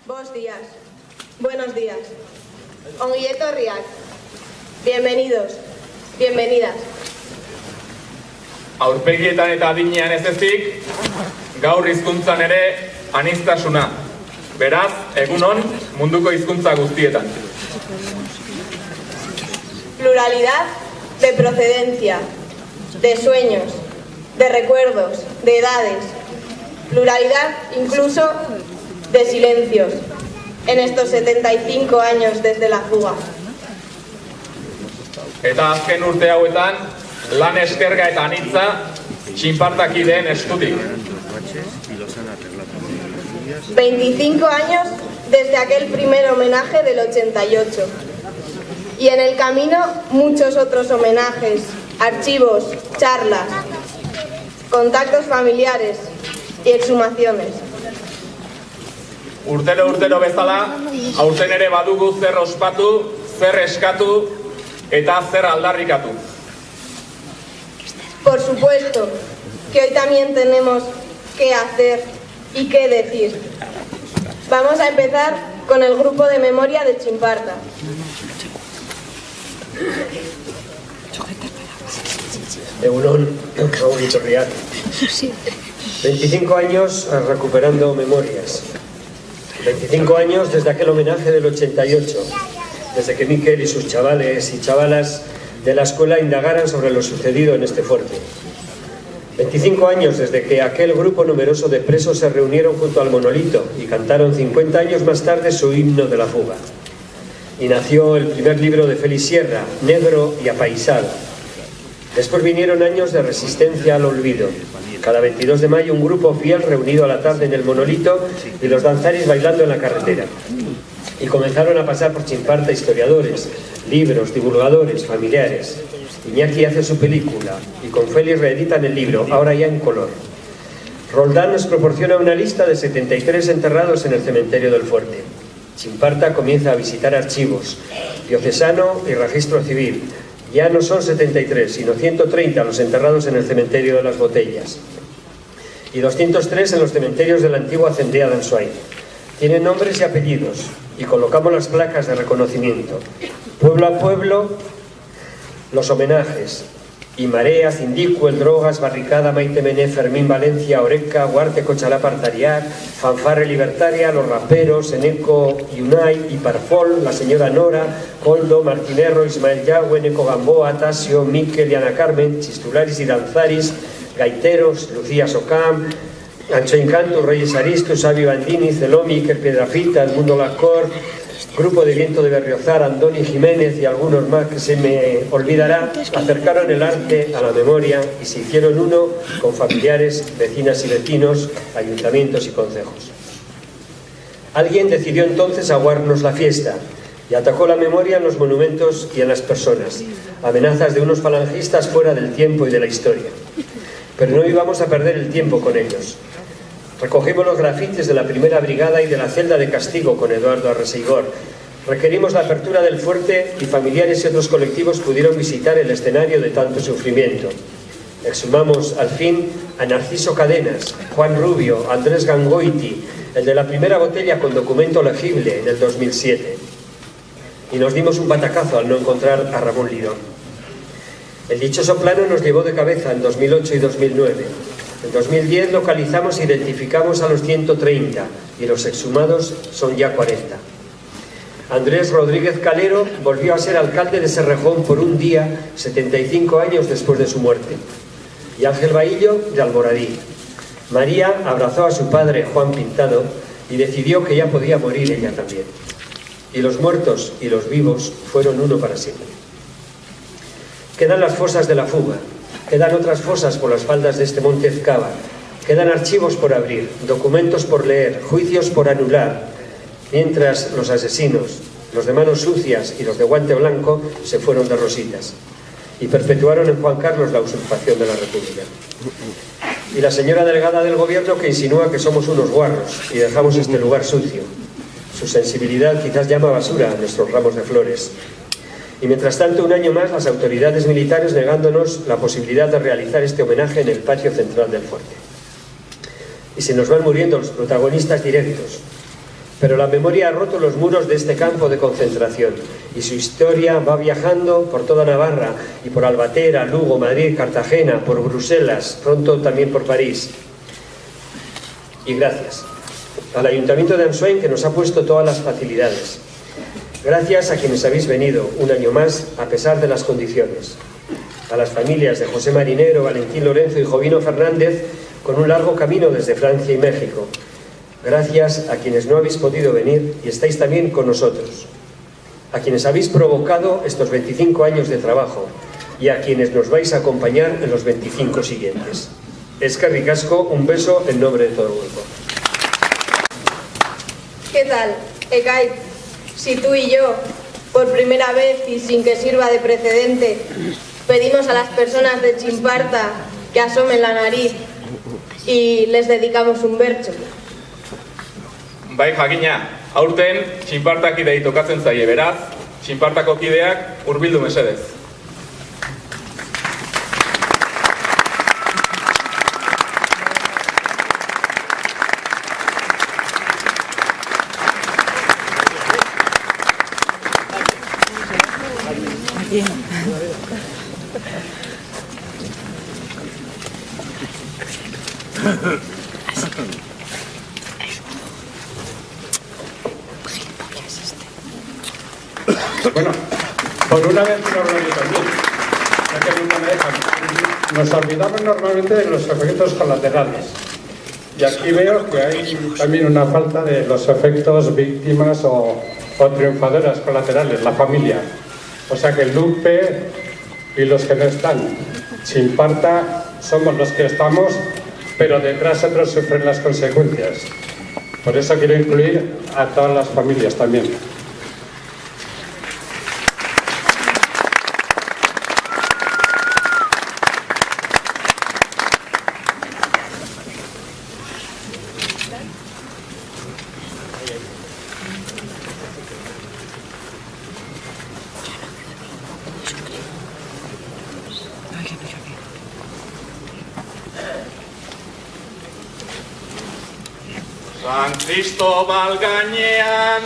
Buenos días. Buenos días. Ongi etorriak. Bienvenidos. Bienvenidas. Aurpegietan eta adinean ez ezik, gaur hizkuntzan ere aniztasuna. Beraz, egunon munduko hizkuntza guztietan. Pluralidad de procedencia, de sueños, de recuerdos, de edades. Pluralidad incluso de silencios en estos 75 años desde la fuga. Eta azken urte hauetan, lan eskerga eta anitza txinpartakideen eskutik. 25 años desde aquel primer homenaje del 88. Y en el camino muchos otros homenajes, archivos, charlas, contactos familiares y exhumaciones. Urtero bezala, aurten ere badugu zer ospatu, zer eskatu eta zer aldarrikatu. Por supuesto que hoy también tenemos qué hacer y qué decir. Vamos a empezar con el grupo de memoria de Txinparta. Egunon, ongi etorriak. 25 años recuperando memorias. 25 años desde aquel homenaje del 88, desde que Miquel y sus chavales y chavalas de la escuela indagaran sobre lo sucedido en este fuerte. 25 años desde que aquel grupo numeroso de presos se reunieron junto al monolito y cantaron 50 años más tarde su himno de la fuga. Y nació el primer libro de Félix Sierra, Negro y Apaisado. Después vinieron años de resistencia al olvido. Cada 22 de mayo un grupo fiel reunido a la tarde en el monolito y los danzaris bailando en la carretera. Y comenzaron a pasar por Txinparta historiadores, libros, divulgadores, familiares. Iñaki hace su película y con Félix reeditan el libro, ahora ya en color. Roldán nos proporciona una lista de 73 enterrados en el cementerio del Fuerte. Txinparta comienza a visitar archivos, diocesano y registro civil. Ya no son 73, sino 130 los enterrados en el cementerio de las Botellas y 203 en los cementerios de la antigua Cendea de Ansoain. Tienen nombres y apellidos y colocamos las placas de reconocimiento. Pueblo a pueblo, los homenajes. Y Marea, Zindicu, El Drogas, Barricada, Maite Mené, Fermín Valencia, Oreca, Huarte, Cochalá, Partariac, Fanfarre Libertaria, Los Raperos, Eneco, Yunay, Iparfol, La Señora Nora, Coldo, Martinerro, Ismael Yagüe, Eneco Gamboa, Tasio, Miquel y Ana Carmen, Chistularis y Danzaris, Gaiteros, Lucía Socam, Ancho Encanto, Reyes Aristus, Xavi Bandini, Celomi, Iker Piedrafita, El Mundo Lacor, Grupo de Viento de Berriozar, Andoni Jiménez y algunos más que se me olvidará, acercaron el arte a la memoria y se hicieron uno con familiares, vecinas y vecinos, ayuntamientos y concejos. Alguien decidió entonces aguarnos la fiesta y atacó la memoria en los monumentos y en las personas, amenazas de unos falangistas fuera del tiempo y de la historia. Pero no íbamos a perder el tiempo con ellos. Recogimos los grafitis de la primera brigada y de la celda de castigo con Eduardo Arreseigor. Requerimos la apertura del fuerte y familiares y otros colectivos pudieron visitar el escenario de tanto sufrimiento. Exhumamos al fin a Narciso Cadenas, Juan Rubio, Andrés Gangoiti, el de la primera botella con documento legible en el 2007. Y nos dimos un batacazo al no encontrar a Ramón Lidón. El dichoso plano nos llevó de cabeza en 2008 y 2009. En 2010 localizamos e identificamos a los 130 y los exhumados son ya 40. Andrés Rodríguez Calero volvió a ser alcalde de Cerrejón por un día 75 años después de su muerte. Y Ángel Bahillo de Almoradí. María abrazó a su padre Juan Pintado y decidió que ya podía morir ella también. Y los muertos y los vivos fueron uno para siempre. Quedan las fosas de la fuga. Quedan otras fosas por las faldas de este monte Ezcaba. Quedan archivos por abrir, documentos por leer, juicios por anular, mientras los asesinos, los de manos sucias y los de guante blanco, se fueron de rositas y perpetuaron en Juan Carlos la usurpación de la República. Y la señora delegada del gobierno que insinúa que somos unos guarros y dejamos este lugar sucio. Su sensibilidad quizás llama basura a nuestros ramos de flores. Y mientras tanto, un año más, las autoridades militares negándonos la posibilidad de realizar este homenaje en el patio central del fuerte. Y se nos van muriendo los protagonistas directos. Pero la memoria ha roto los muros de este campo de concentración y su historia va viajando por toda Navarra y por Albatera, Lugo, Madrid, Cartagena, por Bruselas, pronto también por París. Y gracias al Ayuntamiento de Ansoain, que nos ha puesto todas las facilidades. Gracias a quienes habéis venido un año más a pesar de las condiciones. A las familias de José Marinero, Valentín Lorenzo y Jovino Fernández, con un largo camino desde Francia y México. Gracias a quienes no habéis podido venir y estáis también con nosotros. A quienes habéis provocado estos 25 años de trabajo y a quienes nos vais a acompañar en los 25 siguientes. Eskerrik asko, un beso en nombre de todo el grupo. ¿Qué tal, Ekaitz? Si tú y yo, por primera vez y sin que sirva de precedente, pedimos a las personas de Txinparta que asomen la nariz y les dedicamos un bertso. Bai jakina, aurten Txinpartakidei tokatzen zaie, beraz, Txinpartako kideak hurbildu mesedez. Bueno, por una vez nos lo digo también, ya que nunca me dejan. Nos olvidamos normalmente de los efectos colaterales. Y aquí veo que hay también una falta de los efectos víctimas o triunfadoras colaterales, la familia. O sea que Lupe y los que no están. Txinparta somos los que estamos, pero detrás otros sufren las consecuencias. Por eso quiero incluir a todas las familias también. San Cristobal gainean,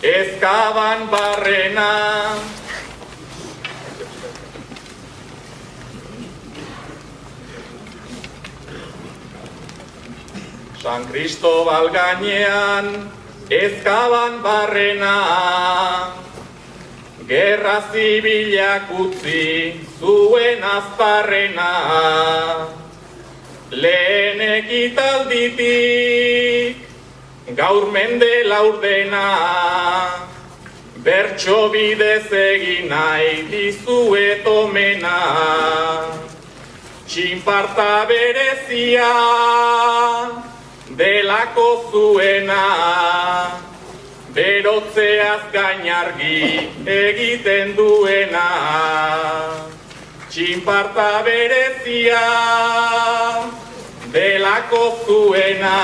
ezkaban barrena, San Cristobal gainean, ezkaban barrena, gerra zibilak utzi zuen azparrena. Lehen ekitalditik gaur mende laurdena, bertso bidez egin nahi dizuet omena. Txinparta berezia delako zuena, berotzeaz gain argi egiten duena. Txinparta berezia delako zuena,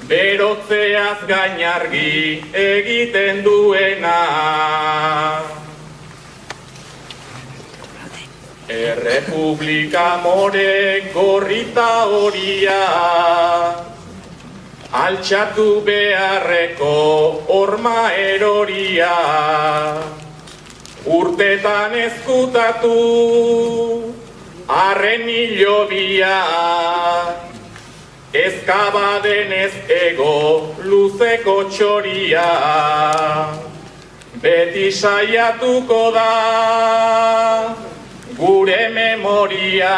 berotzeaz gain argi egiten duena. Errepublika more gorrita horia, altxatu beharreko horma eroria. Urtetan ezkutatu arren hilobia, ezkabadenez ego luzeko txoria. Beti saiatuko da gure memoria,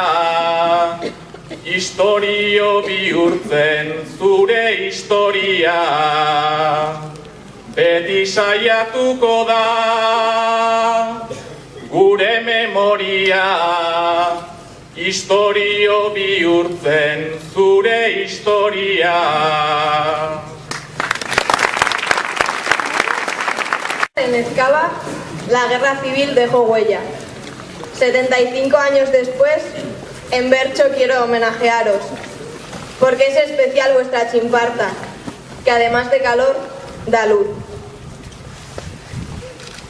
historio bihurtzen zure historia. Beti saiatuko da gure memoria, historio bihurtzen zure historia. En Ezkaba, la guerra civil dejó huella. 75 años después, en Bertso quiero homenajearos, porque es especial vuestra Txinparta, que además de calor, da luz.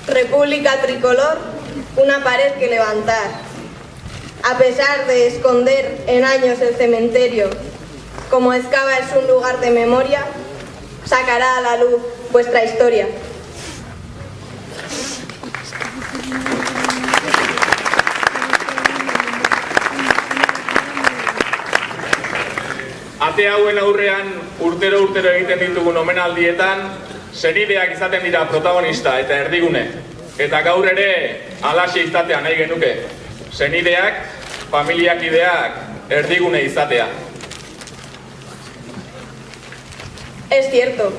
República tricolor, una pared que levantar. A pesar de esconder en años el cementerio, como Ezkaba es un lugar de memoria, sacará a la luz vuestra historia. Ate hauen aurrean urtero egiten ditugun omenaldietan, senideak izaten dira protagonista eta erdigune. Eta gaur ere halaxe izatea nahi genuke. Senideak, familiakideak erdigune izatea. Es cierto.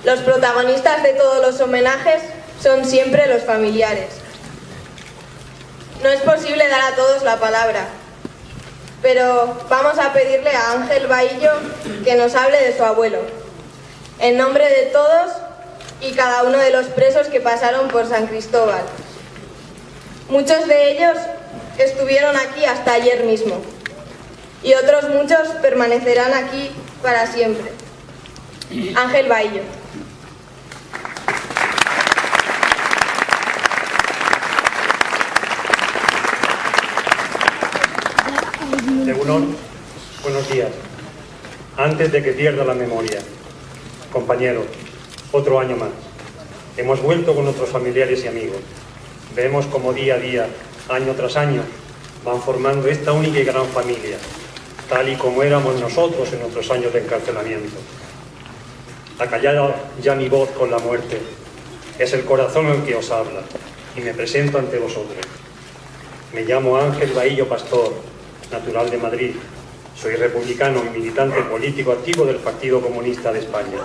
Los protagonistas de todos los homenajes son siempre los familiares. No es posible dar a todos la palabra, pero vamos a pedirle a Ángel Bahillo que nos hable de su abuelo, en nombre de todos y cada uno de los presos que pasaron por San Cristóbal. Muchos de ellos estuvieron aquí hasta ayer mismo, y otros muchos permanecerán aquí para siempre. Ángel Bahillo. Egunon, buenos días. Antes de que pierda la memoria, compañeros, otro año más. Hemos vuelto con nuestros familiares y amigos. Vemos como día a día, año tras año, van formando esta única y gran familia, tal y como éramos nosotros en nuestros años de encarcelamiento. Acallada ya mi voz con la muerte, es el corazón el que os habla, y me presento ante vosotros. Me llamo Ángel Bahillo Pastor, natural de Madrid. Soy republicano y militante político activo del Partido Comunista de España.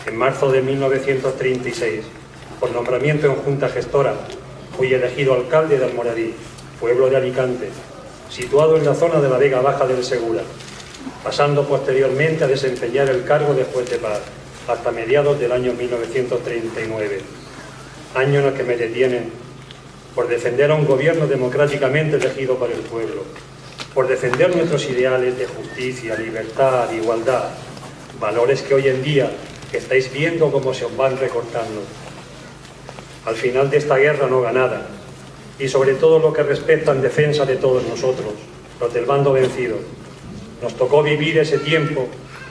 En marzo de 1936, por nombramiento en Junta Gestora, fui elegido alcalde de Almoradí, pueblo de Alicante, situado en la zona de la Vega Baja del Segura, pasando posteriormente a desempeñar el cargo de juez de paz hasta mediados del año 1939, año en el que me detienen por defender a un gobierno democráticamente elegido por el pueblo, por defender nuestros ideales de justicia, libertad, igualdad, valores que hoy en día estáis viendo cómo se os van recortando. Al final de esta guerra no ganada, y sobre todo lo que respecta en defensa de todos nosotros, los del bando vencido, nos tocó vivir ese tiempo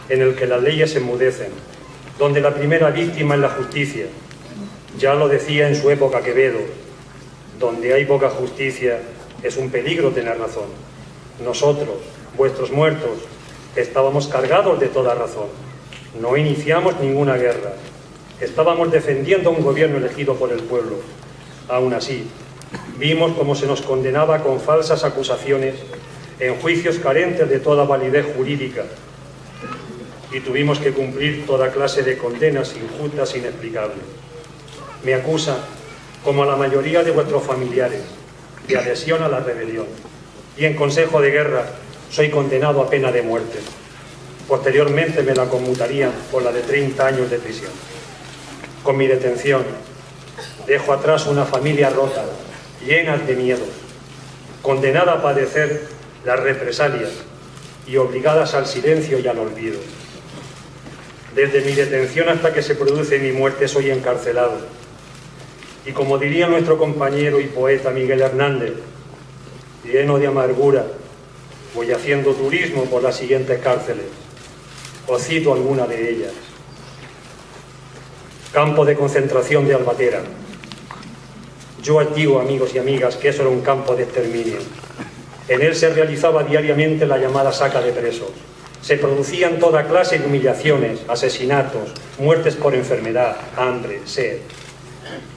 en el que las leyes se enmudecen, donde la primera víctima es la justicia. Ya lo decía en su época Quevedo, donde hay poca justicia es un peligro tener razón. Nosotros, vuestros muertos, estábamos cargados de toda razón. No iniciamos ninguna guerra. Estábamos defendiendo a un gobierno elegido por el pueblo. Aún así, vimos cómo se nos condenaba con falsas acusaciones en juicios carentes de toda validez jurídica, y tuvimos que cumplir toda clase de condenas injustas e inexplicables. Me acusa, como a la mayoría de vuestros familiares, de adhesión a la rebelión, y en consejo de guerra soy condenado a pena de muerte. Posteriormente me la conmutarían por la de 30 años de prisión. Con mi detención dejo atrás una familia rota, llena de miedos, condenada a padecer las represalias y obligadas al silencio y al olvido. Desde mi detención hasta que se produce mi muerte soy encarcelado. Y como diría nuestro compañero y poeta Miguel Hernández, lleno de amargura, voy haciendo turismo por las siguientes cárceles. Os cito alguna de ellas. Campo de concentración de Albatera. Yo os digo, amigos y amigas, que eso era un campo de exterminio. En él se realizaba diariamente la llamada saca de presos. Se producían toda clase de humillaciones, asesinatos, muertes por enfermedad, hambre, sed.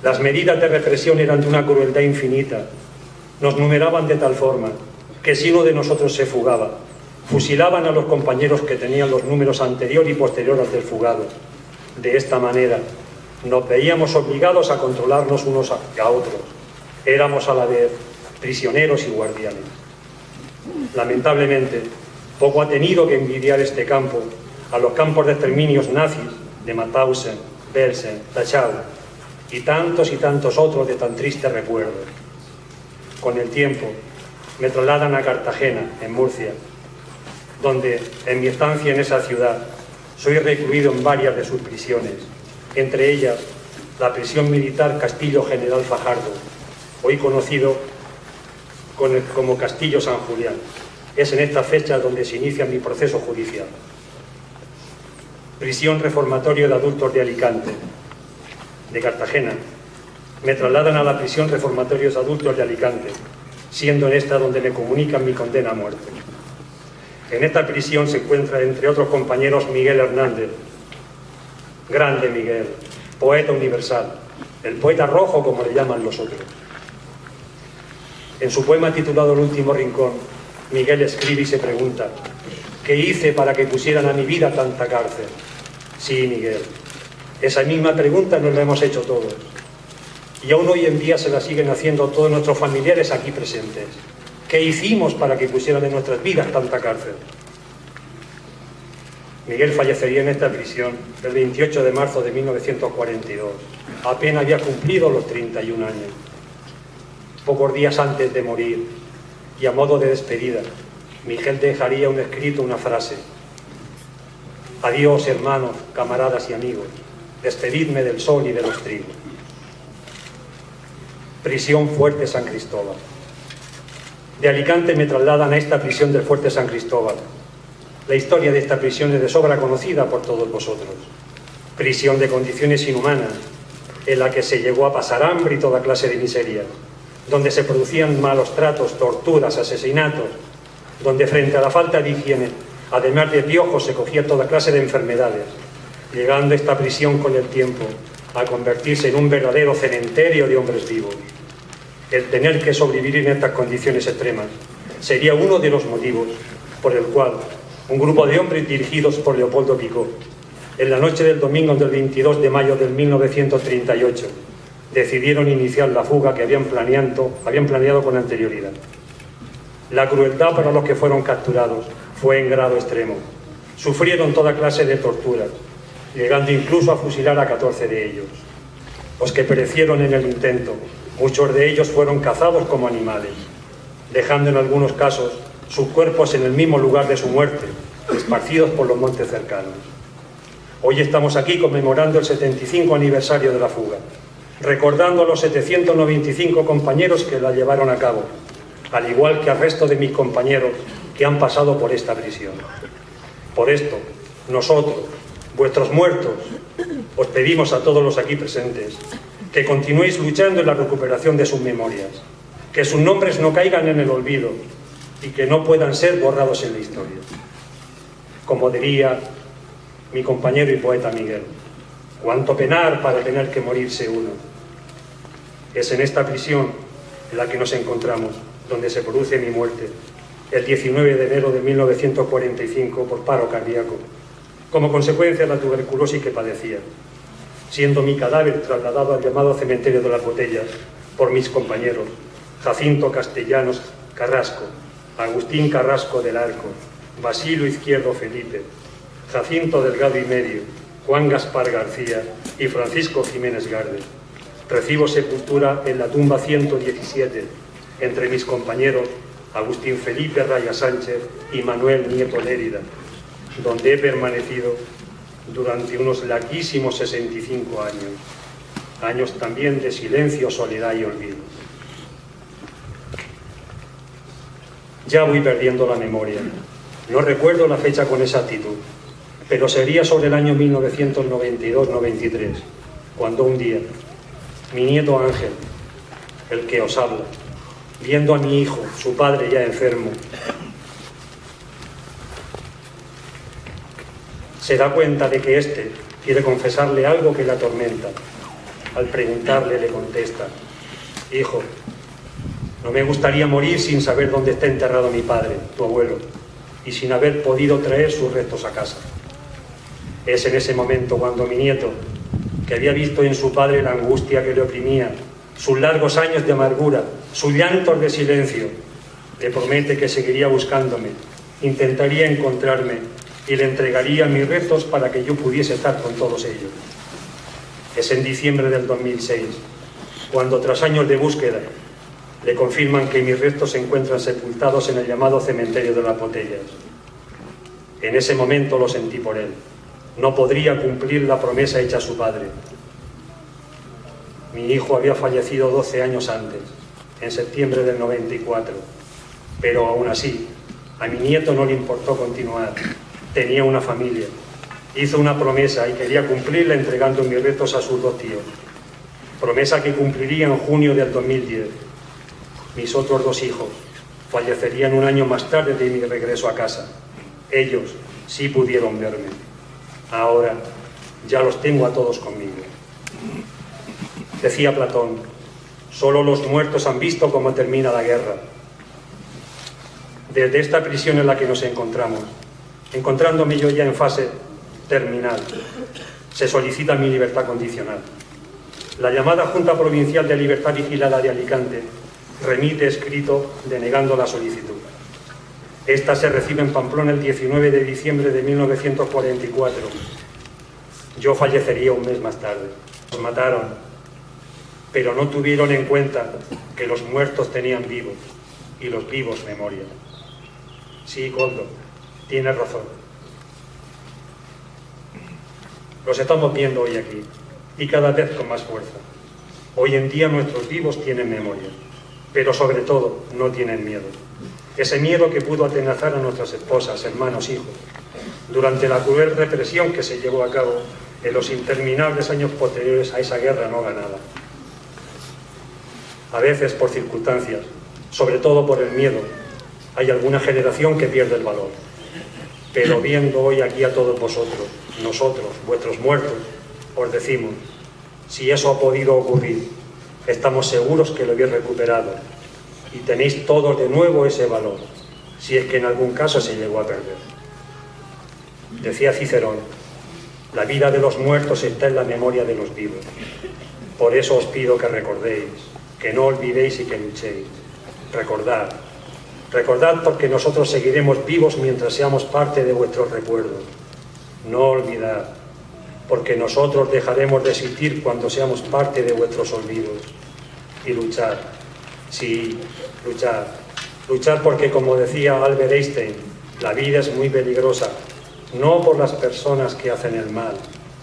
Las medidas de represión eran de una crueldad infinita. Nos numeraban de tal forma que si uno de nosotros se fugaba, fusilaban a los compañeros que tenían los números anterior y posterior al del fugado. De esta manera, nos veíamos obligados a controlarnos unos a otros. Éramos a la vez prisioneros y guardianes. Lamentablemente, poco ha tenido que envidiar este campo a los campos de exterminios nazis de Mauthausen, Belsen, Dachau y tantos otros de tan triste recuerdo. Con el tiempo, me trasladan a Cartagena, en Murcia, donde, en mi estancia en esa ciudad, soy recluido en varias de sus prisiones, entre ellas la prisión militar Castillo General Fajardo, hoy conocido como Castillo San Julián, Es en esta fecha donde se inicia mi proceso judicial. Prisión Reformatorio de Adultos de Alicante, de Cartagena. Me trasladan a la prisión Reformatorios Adultos de Alicante, siendo en esta donde me comunican mi condena a muerte. En esta prisión se encuentra, entre otros compañeros, Miguel Hernández. Grande Miguel, poeta universal, el poeta rojo como le llaman los otros. En su poema titulado El último rincón, Miguel escribe y se pregunta: ¿qué hice para que pusieran a mi vida tanta cárcel? Sí, Miguel, esa misma pregunta nos la hemos hecho todos. Y aún hoy en día se la siguen haciendo todos nuestros familiares aquí presentes. ¿Qué hicimos para que pusieran en nuestras vidas tanta cárcel? Miguel fallecería en esta prisión el 28 de marzo de 1942. Apenas había cumplido los 31 años. Pocos días antes de morir, y a modo de despedida, Miguel dejaría un escrito, una frase: adiós, hermanos, camaradas y amigos, despedidme del sol y de los trigos. Prisión Fuerte San Cristóbal. De Alicante me trasladan a esta prisión del Fuerte San Cristóbal. La historia de esta prisión es de sobra conocida por todos vosotros. Prisión de condiciones inhumanas, en la que se llegó a pasar hambre y toda clase de miseria, donde se producían malos tratos, torturas, asesinatos, donde frente a la falta de higiene, además de piojos, se cogía toda clase de enfermedades, llegando esta prisión con el tiempo a convertirse en un verdadero cementerio de hombres vivos. El tener que sobrevivir en estas condiciones extremas sería uno de los motivos por el cual un grupo de hombres dirigidos por Leopoldo Picó, en la noche del domingo del 22 de mayo de 1938, decidieron iniciar la fuga que habían planeado con anterioridad. La crueldad para los que fueron capturados fue en grado extremo. Sufrieron toda clase de torturas, llegando incluso a fusilar a 14 de ellos. Los que perecieron en el intento, muchos de ellos fueron cazados como animales, dejando en algunos casos sus cuerpos en el mismo lugar de su muerte, esparcidos por los montes cercanos. Hoy estamos aquí conmemorando el 75 aniversario de la fuga, recordando a los 795 compañeros que la llevaron a cabo, al igual que al resto de mis compañeros que han pasado por esta prisión. Por esto, nosotros, vuestros muertos, os pedimos a todos los aquí presentes que continuéis luchando en la recuperación de sus memorias, que sus nombres no caigan en el olvido y que no puedan ser borrados en la historia. Como diría mi compañero y poeta Miguel: cuánto penar para tener que morirse uno. Es en esta prisión en la que nos encontramos donde se produce mi muerte, el 19 de enero de 1945 por paro cardíaco, como consecuencia de la tuberculosis que padecía, siendo mi cadáver trasladado al llamado cementerio de las Botellas por mis compañeros Jacinto Castellanos Carrasco, Agustín Carrasco del Arco, Basilio Izquierdo Felipe, Jacinto Delgado y Medio, Juan Gaspar García y Francisco Jiménez Garde. Recibo sepultura en la tumba 117, entre mis compañeros Agustín Felipe Raya Sánchez y Manuel Nieto Lérida, donde he permanecido durante unos larguísimos 65 años, años también de silencio, soledad y olvido. Ya voy perdiendo la memoria, no recuerdo la fecha con exactitud, pero sería sobre el año 1992-93, cuando un día mi nieto Ángel, el que os habla, viendo a mi hijo, su padre ya enfermo, se da cuenta de que éste quiere confesarle algo que le atormenta. Al preguntarle, le contesta: hijo, no me gustaría morir sin saber dónde está enterrado mi padre, tu abuelo, y sin haber podido traer sus restos a casa. Es en ese momento cuando mi nieto, que había visto en su padre la angustia que le oprimía, sus largos años de amargura, sus llantos de silencio, le promete que seguiría buscándome, intentaría encontrarme y le entregaría mis restos para que yo pudiese estar con todos ellos. Es en diciembre del 2006, cuando tras años de búsqueda, le confirman que mis restos se encuentran sepultados en el llamado cementerio de las Botellas. En ese momento lo sentí por él. No podría cumplir la promesa hecha a su padre. Mi hijo había fallecido 12 años antes, en septiembre del 94, pero aún así, A mi nieto no le importó continuar. Tenía una familia. Hizo una promesa y quería cumplirla entregando mis restos a sus 2 tíos. Promesa que cumpliría en junio del 2010. Mis otros 2 hijos fallecerían un año más tarde de mi regreso a casa. Ellos sí pudieron verme. Ahora ya los tengo a todos conmigo. Decía Platón, solo los muertos han visto cómo termina la guerra. Desde esta prisión en la que nos encontramos, encontrándome yo ya en fase terminal, se solicita mi libertad condicional. La llamada Junta Provincial de Libertad Vigilada de Alicante remite escrito denegando la solicitud. Esta se recibe en Pamplona el 19 de diciembre de 1944. Yo fallecería un mes más tarde. Los mataron, pero no tuvieron en cuenta que los muertos tenían vivos y los vivos memoria. Sí, Koldo, tienes razón. Los estamos viendo hoy aquí, y cada vez con más fuerza. Hoy en día nuestros vivos tienen memoria, pero sobre todo no tienen miedo. Ese miedo que pudo atenazar a nuestras esposas, hermanos, hijos, durante la cruel represión que se llevó a cabo en los interminables años posteriores a esa guerra no ganada. A veces por circunstancias, sobre todo por el miedo, hay alguna generación que pierde el valor. Pero viendo hoy aquí a todos vosotros, nosotros, vuestros muertos, os decimos, si eso ha podido ocurrir, estamos seguros que lo habéis recuperado y tenéis todos de nuevo ese valor, si es que en algún caso se llegó a perder. Decía Cicerón, la vida de los muertos está en la memoria de los vivos. Por eso os pido que recordéis, que no olvidéis y que luchéis. Recordad, recordad porque nosotros seguiremos vivos mientras seamos parte de vuestros recuerdos. No olvidad, porque nosotros dejaremos de existir cuando seamos parte de vuestros olvidos. Y luchad, sí, luchad. Luchad porque, como decía Albert Einstein, la vida es muy peligrosa, no por las personas que hacen el mal,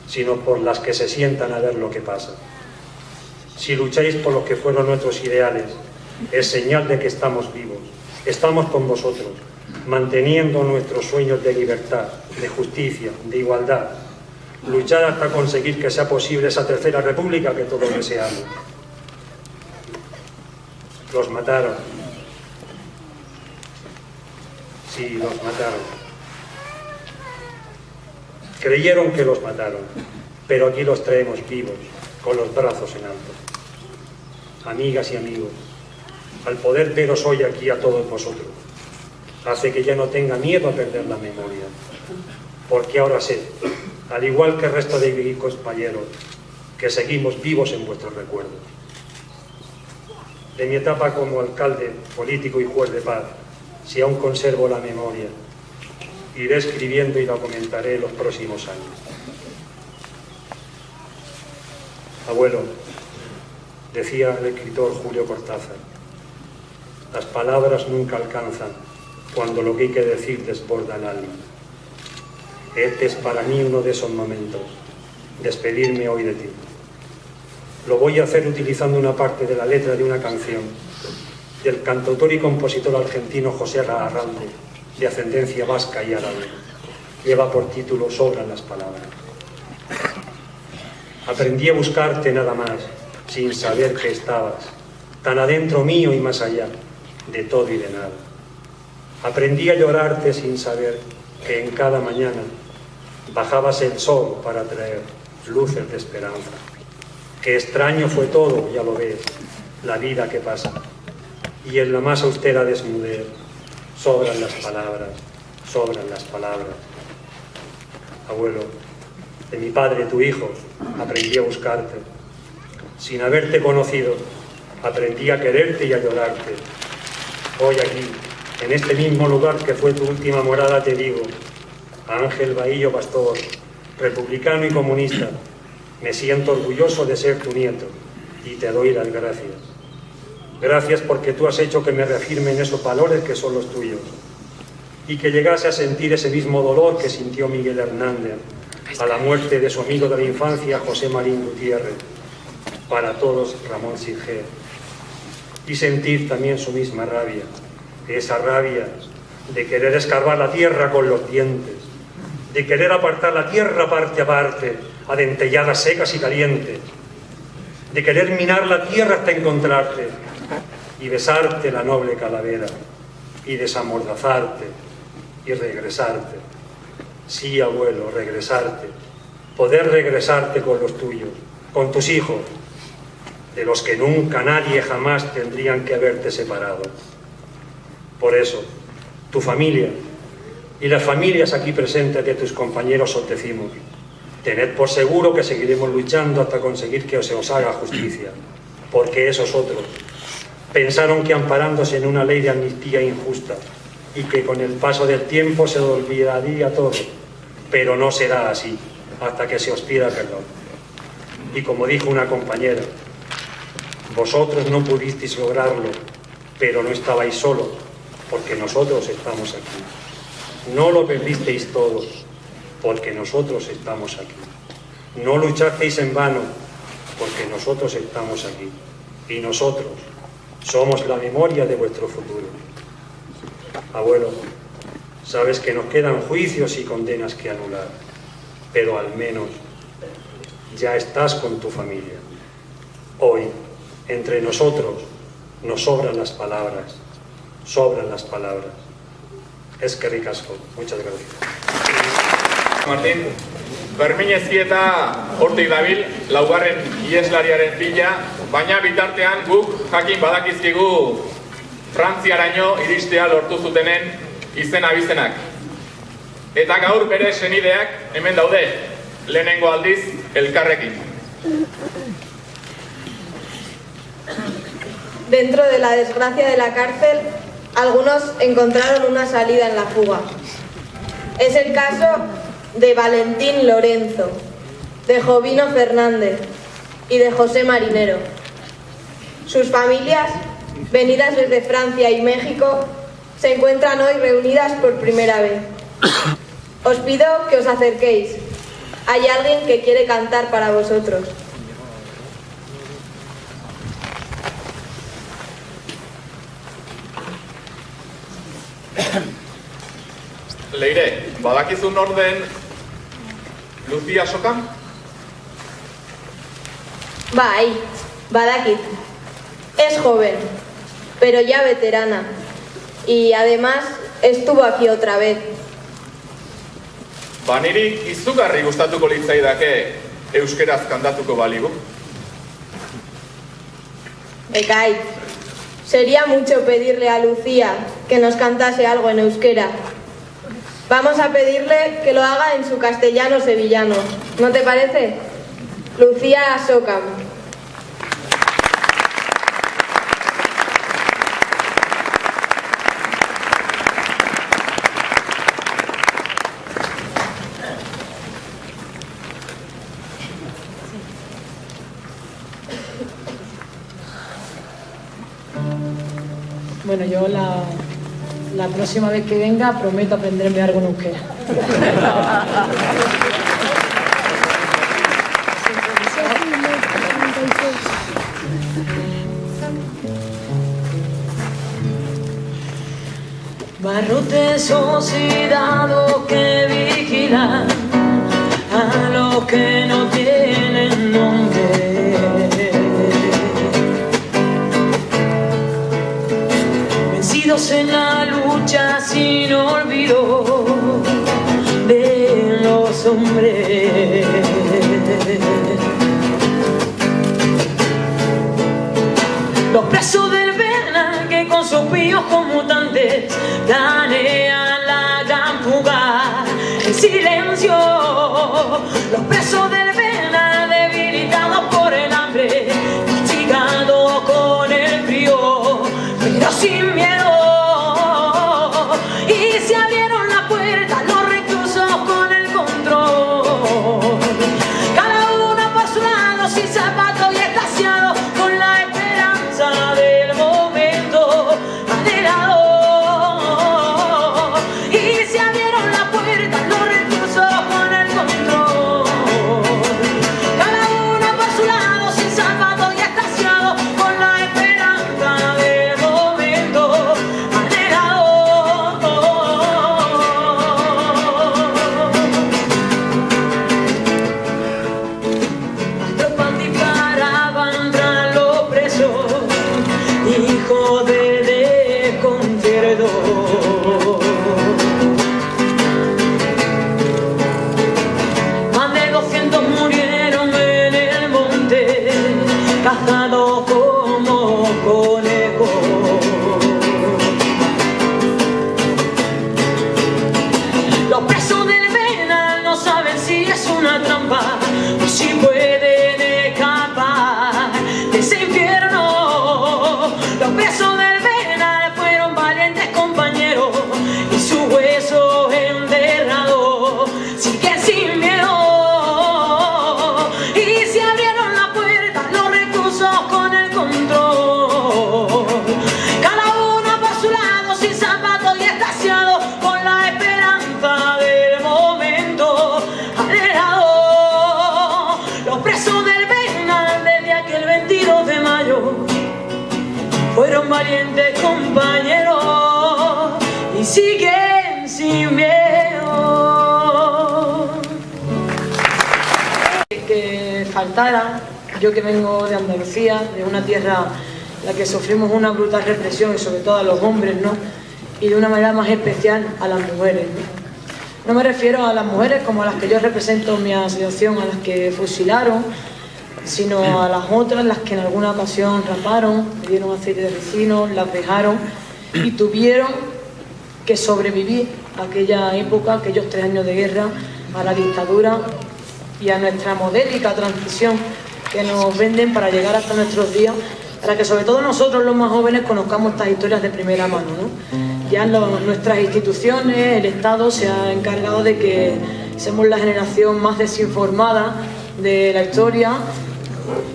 sino por las que se sientan a ver lo que pasa. Si lucháis por lo que fueron nuestros ideales, es señal de que estamos vivos. Estamos con vosotros, manteniendo nuestros sueños de libertad, de justicia, de igualdad. Luchar hasta conseguir que sea posible esa tercera república que todos deseamos. Los mataron. Sí, los mataron. Creyeron que los mataron, pero aquí los traemos vivos, con los brazos en alto. Amigas y amigos, al poder veros hoy aquí a todos vosotros, hace que ya no tenga miedo a perder la memoria, porque ahora sé, al igual que el resto de mis compañeros, que seguimos vivos en vuestros recuerdos. De mi etapa como alcalde, político y juez de paz, si aún conservo la memoria, iré escribiendo y lo comentaré en los próximos años. Abuelo, decía el escritor Julio Cortázar, las palabras nunca alcanzan cuando lo que hay que decir desborda el alma. Este es para mí uno de esos momentos, despedirme hoy de ti. Lo voy a hacer utilizando una parte de la letra de una canción del cantautor y compositor argentino José Larralde, de ascendencia vasca y árabe. Lleva por título Sobran las palabras. Aprendí a buscarte nada más, sin saber que estabas, tan adentro mío y más allá, de todo y de nada. Aprendí a llorarte sin saber que en cada mañana bajabas el sol para traer luces de esperanza. Qué extraño fue todo, ya lo ves, la vida que pasa. Y en la más austera desnudez sobran las palabras, sobran las palabras. Abuelo, de mi padre, tu hijo, aprendí a buscarte. Sin haberte conocido, aprendí a quererte y a llorarte. Hoy aquí, en este mismo lugar que fue tu última morada, te digo, Ángel Bahillo Pastor, republicano y comunista, me siento orgulloso de ser tu nieto y te doy las gracias. Gracias porque tú has hecho que me reafirmen esos valores que son los tuyos y que llegase a sentir ese mismo dolor que sintió Miguel Hernández a la muerte de su amigo de la infancia, José Marín Gutiérrez, para todos Ramón Sirger, y sentir también su misma rabia, esa rabia de querer escarbar la tierra con los dientes, de querer apartar la tierra parte a parte, a dentelladas secas y calientes, de querer minar la tierra hasta encontrarte y besarte la noble calavera y desamordazarte y regresarte. Sí, abuelo, regresarte, poder regresarte con los tuyos, con tus hijos, de los que nunca nadie jamás tendrían que haberte separado. Por eso, tu familia y las familias aquí presentes de tus compañeros os decimos: tened por seguro que seguiremos luchando hasta conseguir que se os haga justicia, porque esos otros pensaron que amparándose en una ley de amnistía injusta y que con el paso del tiempo se olvidaría todo, pero no será así hasta que se os pida perdón. Y como dijo una compañera, vosotros no pudisteis lograrlo, pero no estabais solos, porque nosotros estamos aquí. No lo perdisteis todos, porque nosotros estamos aquí. No luchasteis en vano, porque nosotros estamos aquí. Y nosotros somos la memoria de vuestro futuro. Abuelo, sabes que nos quedan juicios y condenas que anular, pero al menos ya estás con tu familia. Hoy, entre nosotros, nos sobran las palabras. Sobran las palabras. Es que ricasco. Muchas gracias. Martín, Berminezki eta hortik dabil, laugarren ieslariaren bila, baina bitartean guk jakin badakizkigu Frantziaraino iristea lortu zutenen izen abizenak. Eta gaur bere senideak hemen daude, lehenengo aldiz elkarrekin. Dentro de la desgracia de la cárcel, algunos encontraron una salida en la fuga. Es el caso de Valentín Lorenzo, de Jovino Fernández y de José Marinero. Sus familias, venidas desde Francia y México, se encuentran hoy reunidas por primera vez. Os pido que os acerquéis. Hay alguien que quiere cantar para vosotros. Leire, badakizu nor den Lucía Socam? Bai, badakit. Es joven, pero ya veterana. Y además estuvo aquí otra vez. Ba niri izugarri gustatuko litzaidake euskeraz kantatuko baligu. Ekaitz, sería mucho pedirle a Lucía que nos cantase algo en euskera. Vamos a pedirle que lo haga en su castellano sevillano. ¿No te parece? Lucía Socam. Bueno, yo la próxima vez que venga prometo aprenderme algo en euskera. Barrotes oxidados que vigilan a los que no tienen nombre. En la lucha sin olvido de los hombres. Los presos del penal que con sus píos conmutantes planean la gran fuga en silencio. Los presos del penal debilitados por el hambre, castigados con el frío, pero sin miedo. recuerdo. Más de 200 murieron en el monte, cazados como conejos. Los presos del penal no saben si es una trampa o si pueden escapar de ese infierno. Los presos del penal fueron valientes compañeros y sus huesos enterrados siguen sin miedo. Y se abrieron la puerta los reclusos con el control, cada uno por su lado sin zapatos y extasiados con la esperanza del momento anhelado. Los presos del penal desde aquel 22 de mayo fueron valientes compañeros y siguen sin miedo. Que faltara, yo que vengo de Andalucía, de una tierra en la que sufrimos una brutal represión y sobre todo a los hombres, ¿no? Y de una manera más especial a las mujeres, ¿no? No me refiero a las mujeres como a las que yo represento en mi asociación, a las que fusilaron, sino a las otras, las que en alguna ocasión raparon, le dieron aceite de ricino, las vejaron y tuvieron que sobrevivir a aquella época, aquellos 3 años de guerra, a la dictadura y a nuestra modélica transición que nos venden para llegar hasta nuestros días, para que sobre todo nosotros los más jóvenes conozcamos estas historias de primera mano, ¿no? Ya nuestras instituciones, el Estado se ha encargado de que seamos la generación más desinformada de la historia.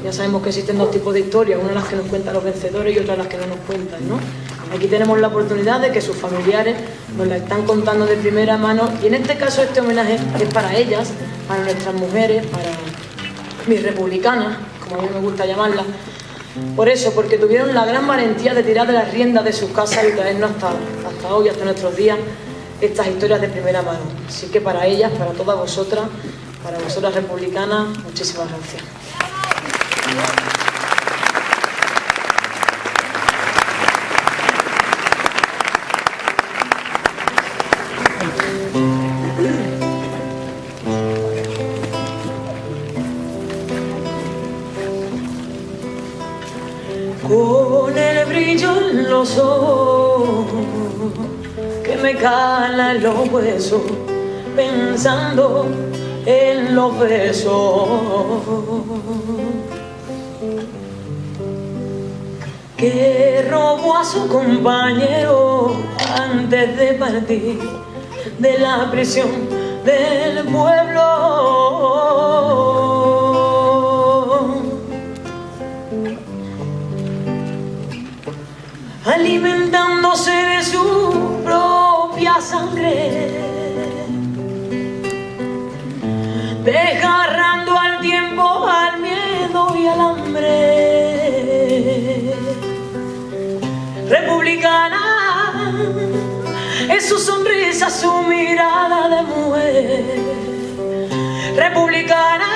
Ya sabemos que existen 2 tipos de historias, una las que nos cuentan los vencedores y otra las que no nos cuentan, ¿no? Aquí tenemos la oportunidad de que sus familiares nos la están contando de primera mano y en este caso este homenaje es para ellas, para nuestras mujeres, para mis republicanas, como a mí me gusta llamarlas. Por eso, porque tuvieron la gran valentía de tirar de las riendas de sus casas y traernos hasta hoy, hasta nuestros días, estas historias de primera mano. Así que para ellas, para todas vosotras, para vosotras republicanas, muchísimas gracias. Con el brillo en los ojos que me cala en los huesos, pensando en los besos que robó a su compañero antes de partir de la prisión del pueblo. Alimentándose de su propia sangre, desgarrando al tiempo, al miedo y al hambre. Republicana es su sonrisa, su mirada de mujer. Republicana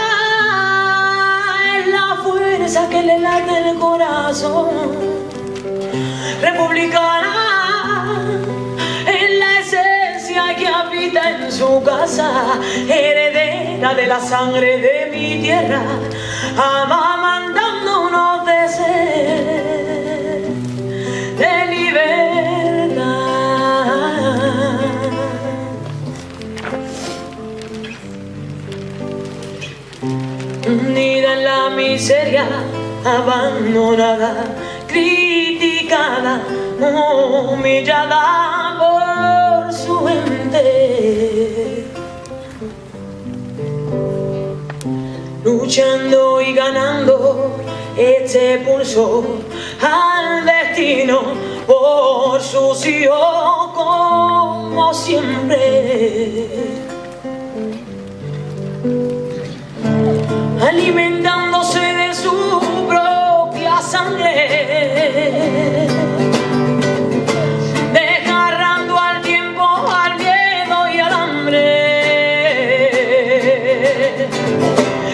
es la fuerza que le late el corazón. Republicana es la esencia que habita en su casa, heredera de la sangre de mi tierra, amamantándonos de sed de libertad. Unida en la miseria, abandonada, criticada, humillada por su gente, luchando y ganando este pulso al destino por sus hijos como siempre, alimentándose de su propia sangre, desgarrando al tiempo, al miedo y al hambre.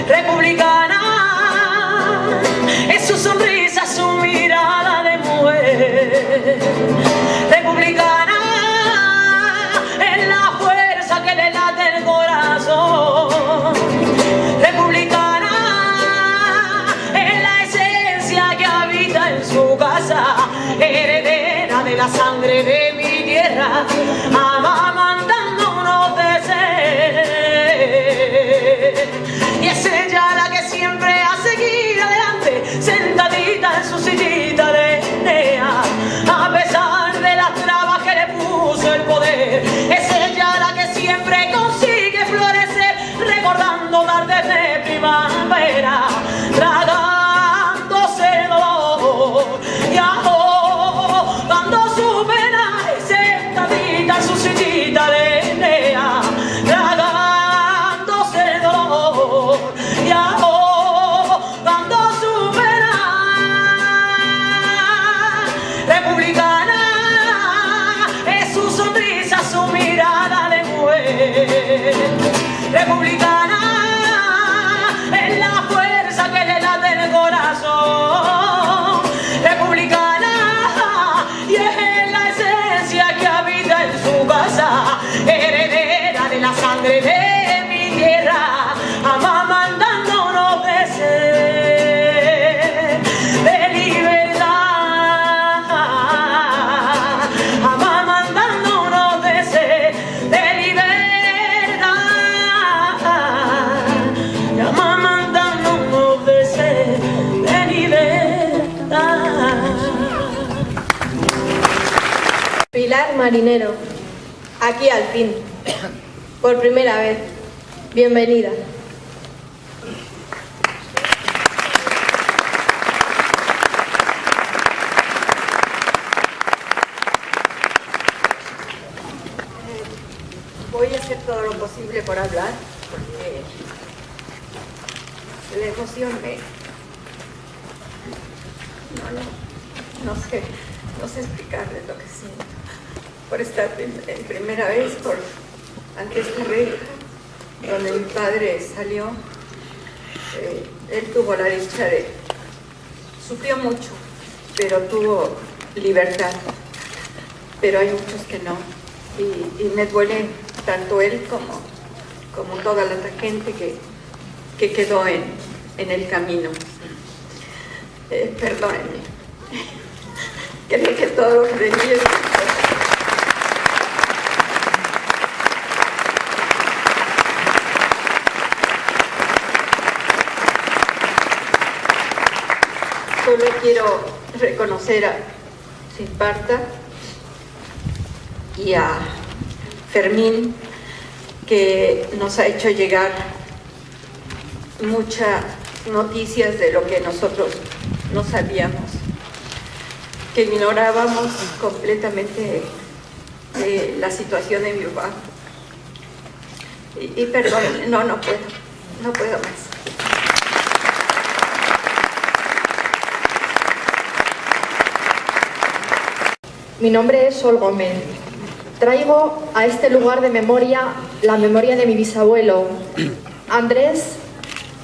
Republicana es su sonrisa, su mirada de mujer. Republicana sangre de mi tierra, amamantándonos de sed. Y es ella la que siempre ha seguido adelante, sentadita en su sillita de Enea, a pesar de las trabas que le puso el poder. Es ella la que siempre consigue florecer, recordando tardes de primavera, tragándose el dolor y ahogando su pena, y sentadita en su sillita de Enea, tragándose el dolor y ahogando su pena. Republicana es su sonrisa, su mirada de mujer. Republicana es la fuerza que le late el corazón. Republicana y es la esencia que habita en su casa, heredera de la sangre de mi tierra, amamantándonos de sed, de libertad, amamantándonos de sed, de libertad, y amamantándonos de sed, de libertad. Pilar Marinero, aquí al fin, por primera vez. Bienvenida. Voy a hacer todo lo posible por hablar, porque la emoción me... No sé explicarles lo que siento por estar en primera vez ante esta reja donde mi padre salió. Él tuvo la dicha de... Sufrió mucho, pero tuvo libertad. Pero hay muchos que no. Y me duele tanto él como toda la otra gente que quedó en el camino. Perdónenme. Creo que todo lo que venía es... Solo quiero reconocer a Simparta y a Fermín, que nos ha hecho llegar muchas noticias de lo que nosotros no sabíamos, que ignorábamos completamente la situación de mi papá. Y perdón, no puedo más. Mi nombre es Sol Gómez. Traigo a este lugar de memoria la memoria de mi bisabuelo, Andrés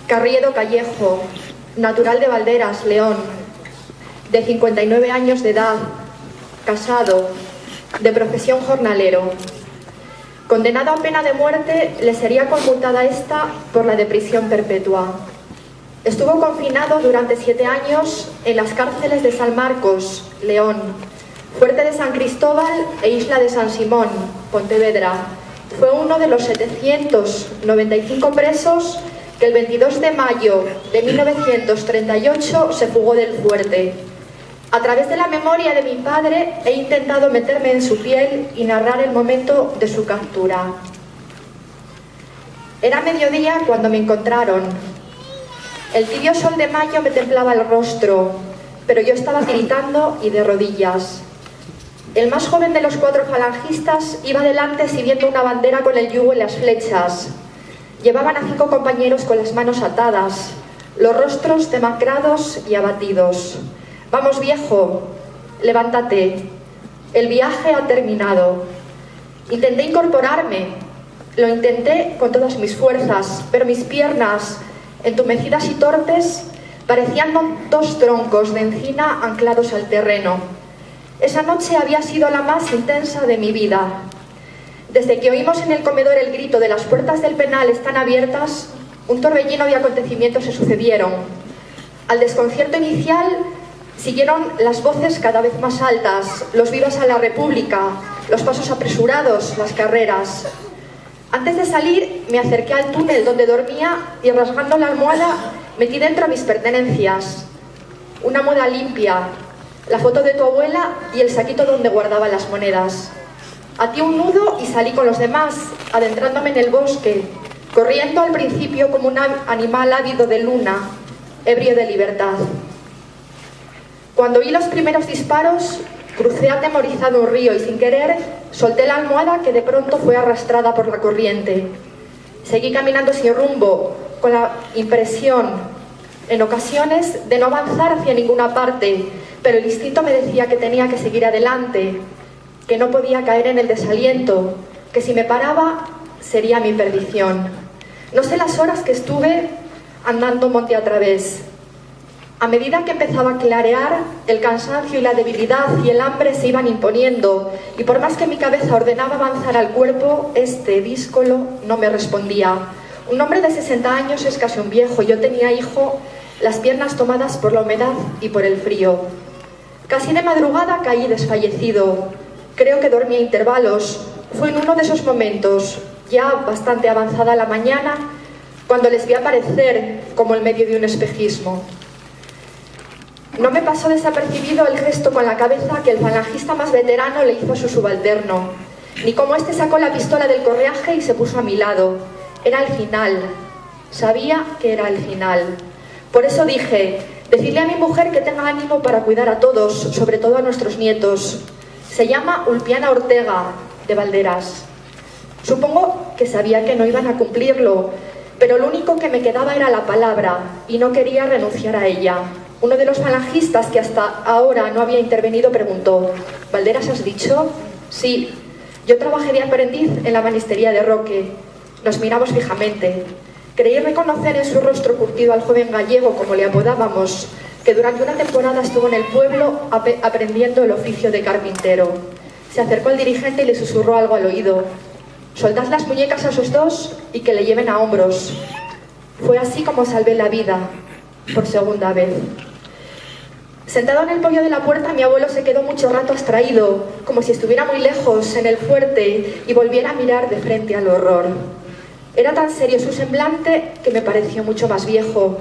Carriedo Callejo, natural de Valderas, León, de 59 años de edad, casado, de profesión jornalero. Condenado a pena de muerte, le sería conmutada esta por la de prisión perpetua. Estuvo confinado durante 7 años en las cárceles de San Marcos, León, Fuerte de San Cristóbal e Isla de San Simón, Pontevedra. Fue uno de los 795 presos que el 22 de mayo de 1938 se fugó del fuerte. A través de la memoria de mi padre he intentado meterme en su piel y narrar el momento de su captura. Era mediodía cuando me encontraron. El tibio sol de mayo me templaba el rostro, pero yo estaba tiritando y de rodillas. El más joven de los 4 falangistas iba delante sirviendo una bandera con el yugo y las flechas. Llevaban a 5 compañeros con las manos atadas, los rostros demacrados y abatidos. «Vamos, viejo, levántate. El viaje ha terminado». Intenté incorporarme. Lo intenté con todas mis fuerzas, pero mis piernas, entumecidas y torpes, parecían 2 troncos de encina anclados al terreno. Esa noche había sido la más intensa de mi vida. Desde que oímos en el comedor el grito de las puertas del penal están abiertas, un torbellino de acontecimientos se sucedieron. Al desconcierto inicial Siguieron las voces cada vez más altas, los vivas a la República, los pasos apresurados, las carreras. Antes de salir, me acerqué al túnel donde dormía y, rasgando la almohada, metí dentro mis pertenencias. Una moda limpia, la foto de tu abuela y el saquito donde guardaba las monedas. Atí un nudo y salí con los demás, adentrándome en el bosque, corriendo al principio como un animal ávido de luna, ebrio de libertad. Cuando oí los primeros disparos, crucé atemorizado un río y, sin querer, solté la almohada que de pronto fue arrastrada por la corriente. Seguí caminando sin rumbo, con la impresión, en ocasiones, de no avanzar hacia ninguna parte, pero el instinto me decía que tenía que seguir adelante, que no podía caer en el desaliento, que si me paraba sería mi perdición. No sé las horas que estuve andando monte a través. A medida que empezaba a clarear, el cansancio y la debilidad y el hambre se iban imponiendo, y por más que mi cabeza ordenaba avanzar al cuerpo, este díscolo no me respondía. Un hombre de 60 años es casi un viejo, yo tenía, hijo, las piernas tomadas por la humedad y por el frío. Casi de madrugada caí desfallecido. Creo que dormí a intervalos. Fue en uno de esos momentos, ya bastante avanzada la mañana, cuando les vi aparecer como en medio de un espejismo. No me pasó desapercibido el gesto con la cabeza que el falangista más veterano le hizo a su subalterno, ni cómo éste sacó la pistola del correaje y se puso a mi lado. Era el final. Sabía que era el final. Por eso dije, decidle a mi mujer que tenga ánimo para cuidar a todos, sobre todo a nuestros nietos. Se llama Ulpiana Ortega, de Valderas. Supongo que sabía que no iban a cumplirlo, pero lo único que me quedaba era la palabra, y no quería renunciar a ella. Uno de los falangistas, que hasta ahora no había intervenido, preguntó: ¿Valderas has dicho? Sí. Yo trabajé de aprendiz en la banistería de Roque. Nos miramos fijamente. Creí reconocer en su rostro curtido al joven gallego, como le apodábamos, que durante una temporada estuvo en el pueblo aprendiendo el oficio de carpintero. Se acercó al dirigente y le susurró algo al oído: «Soltad las muñecas a esos dos y que le lleven a hombros». Fue así como salvé la vida, por segunda vez. Sentado en el poyo de la puerta, mi abuelo se quedó mucho rato abstraído, como si estuviera muy lejos, en el fuerte, y volviera a mirar de frente al horror. Era tan serio su semblante que me pareció mucho más viejo.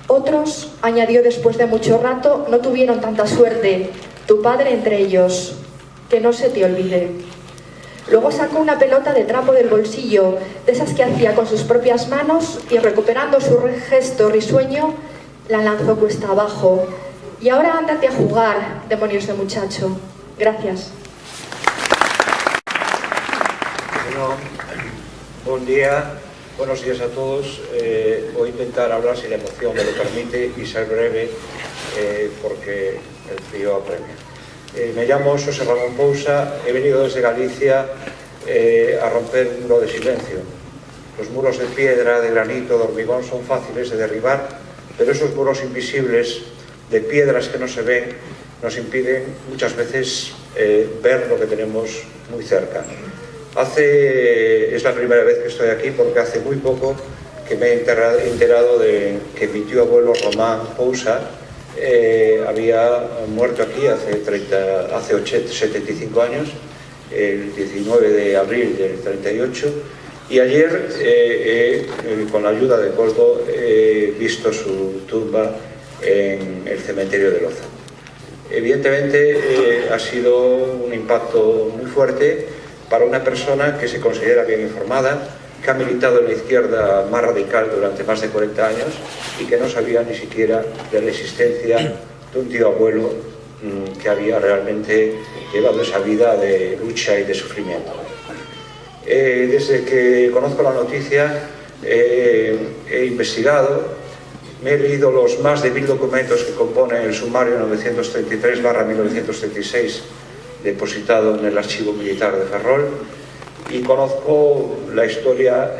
Otros, añadió después de mucho rato, no tuvieron tanta suerte, tu padre entre ellos. Que no se te olvide. Luego sacó una pelota de trapo del bolsillo, de esas que hacía con sus propias manos, y recuperando su gesto risueño, la lanzó cuesta abajo. Y ahora ándate a jugar, demonios de muchacho. Gracias. Bueno, buen día, buenos días a todos. Voy a intentar hablar, si la emoción me lo permite, y ser breve, porque el frío apremia. Me llamo José Ramón Pousa, he venido desde Galicia a romper un muro de silencio. Los muros de piedra, de granito, de hormigón son fáciles de derribar, pero esos muros invisibles de piedras que no se ven nos impiden muchas veces ver lo que tenemos muy cerca. Es la primera vez que estoy aquí porque hace muy poco que me he enterado de que mi tío abuelo Román Pousa había muerto aquí hace 75 años, el 19 de abril del 38, y ayer, con la ayuda de Coldo, he visto su tumba en el cementerio de Loza. Evidentemente ha sido un impacto muy fuerte para una persona que se considera bien informada, que ha militado en la izquierda más radical durante más de 40 años y que no sabía ni siquiera de la existencia de un tío abuelo que había realmente llevado esa vida de lucha y de sufrimiento. Desde que conozco la noticia he investigado. Me he leído los más de 1000 documentos que componen el sumario 933/1936 depositado en el Archivo Militar de Ferrol, y conozco la historia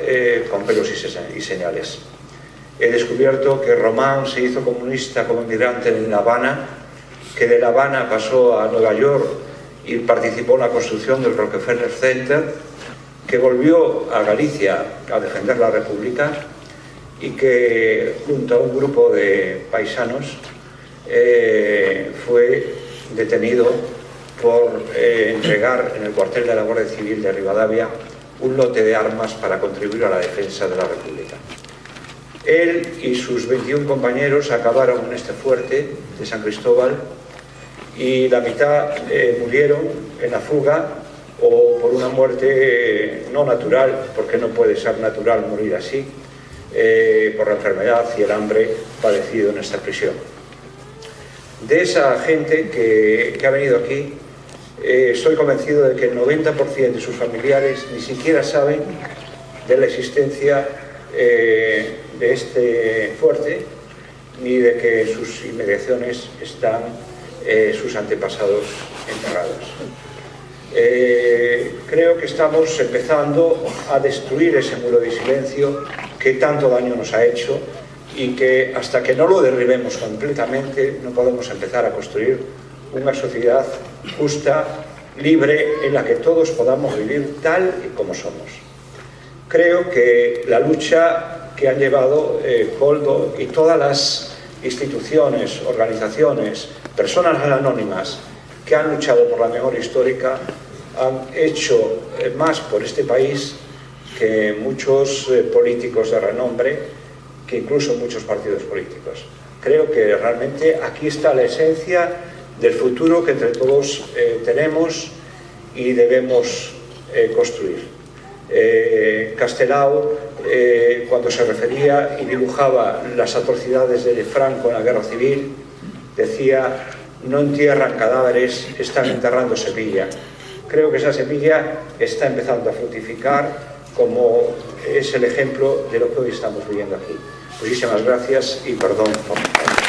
con pelos y señales. He descubierto que Román se hizo comunista como inmigrante en La Habana, que de La Habana pasó a Nueva York y participó en la construcción del Rockefeller Center, que volvió a Galicia a defender la República, y que junto a un grupo de paisanos fue detenido por entregar en el cuartel de la Guardia Civil de Rivadavia un lote de armas para contribuir a la defensa de la República. Él y sus 21 compañeros acabaron en este fuerte de San Cristóbal y la mitad murieron en la fuga o por una muerte no natural, porque no puede ser natural morir así, por la enfermedad y el hambre padecido en esta prisión. De esa gente que ha venido aquí, estoy convencido de que el 90% de sus familiares ni siquiera saben de la existencia de este fuerte, ni de que en sus inmediaciones están sus antepasados enterrados. Creo que estamos empezando a destruir ese muro de silencio que tanto daño nos ha hecho y que hasta que no lo derribemos completamente no podemos empezar a construir una sociedad justa, libre, en la que todos podamos vivir tal y como somos. Creo que la lucha que han llevado Koldo y todas las instituciones, organizaciones, personas anónimas que han luchado por la memoria histórica han hecho más por este país que muchos políticos de renombre, que incluso muchos partidos políticos. Creo que realmente aquí está la esencia del futuro que entre todos tenemos y debemos construir. Castelao, cuando se refería y dibujaba las atrocidades de Franco en la Guerra Civil, decía: no entierran cadáveres, están enterrando semilla. Creo que esa semilla está empezando a fructificar, como es el ejemplo de lo que hoy estamos viviendo aquí. Muchísimas gracias y perdón por...